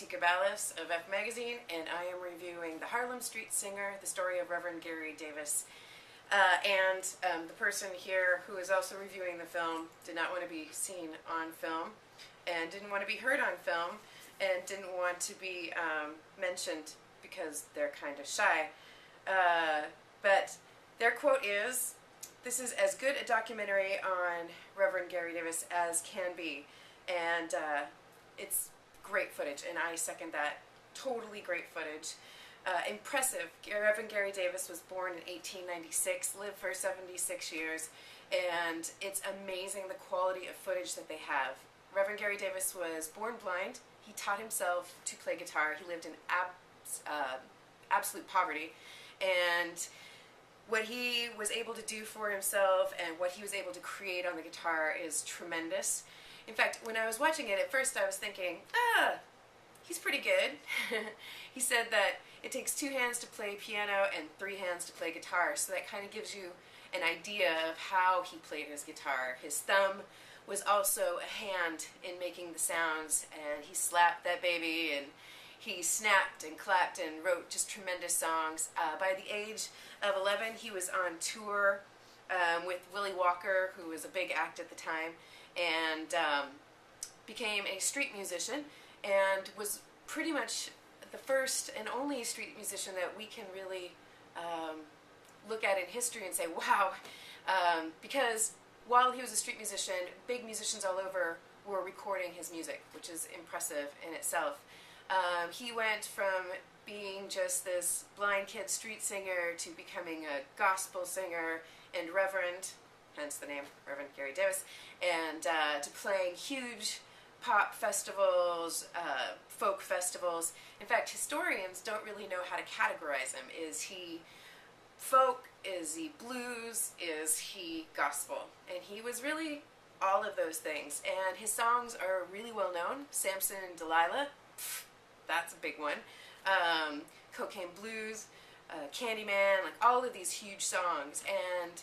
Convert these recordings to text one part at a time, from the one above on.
Teeka Ballas of F Magazine, and I am reviewing The Harlem Street Singer, the story of Rev Gary Davis. The person here who is also reviewing the film did not want to be seen on film, and didn't want to be heard on film, and didn't want to be mentioned because they're kind of shy. But their quote is, "This is as good a documentary on Rev Gary Davis as can be." And it's great footage, and I second that. Totally great footage. Impressive. Rev Gary Davis was born in 1896, lived for 76 years, and it's amazing the quality of footage that they have. Rev Gary Davis was born blind. He taught himself to play guitar. He lived in absolute poverty, and what he was able to do for himself and what he was able to create on the guitar is tremendous. In fact, when I was watching it, at first I was thinking, he's pretty good. He said that it takes 2 hands to play piano and 3 hands to play guitar, so that kind of gives you an idea of how he played his guitar. His thumb was also a hand in making the sounds, and he slapped that baby, and he snapped and clapped and wrote just tremendous songs. By the age of 11, he was on tour with Willie Walker, who was a big act at the time, and became a street musician, and was pretty much the first and only street musician that we can really look at in history and say, wow, because while he was a street musician, big musicians all over were recording his music, which is impressive in itself. He went from being just this blind kid street singer to becoming a gospel singer and reverend, hence the name Rev Gary Davis, and to playing huge pop festivals, folk festivals. In fact, historians don't really know how to categorize him. Is he folk? Is he blues? Is he gospel? And he was really all of those things. And his songs are really well known. Samson and Delilah, that's a big one. Cocaine Blues, Candyman, like all of these huge songs. And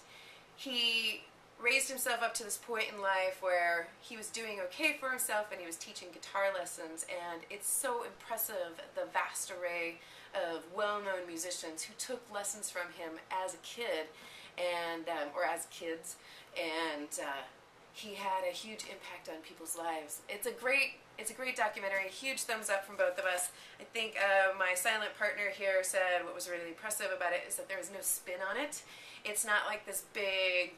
he raised himself up to this point in life where he was doing okay for himself, and he was teaching guitar lessons, and it's so impressive, the vast array of well-known musicians who took lessons from him as a kid, and or as kids, and he had a huge impact on people's lives. It's a great documentary. Huge thumbs up from both of us. I think my silent partner here said what was really impressive about it is that there was no spin on it. It's not like this big,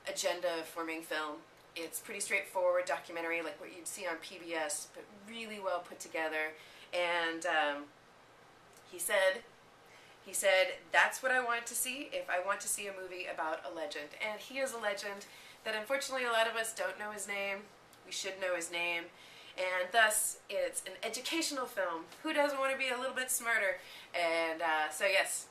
agenda-forming film. It's pretty straightforward documentary, like what you'd see on PBS, but really well put together. And he said, that's what I want to see if I want to see a movie about a legend. And he is a legend that unfortunately a lot of us don't know his name. We should know his name. And thus, it's an educational film. Who doesn't want to be a little bit smarter? And so yes,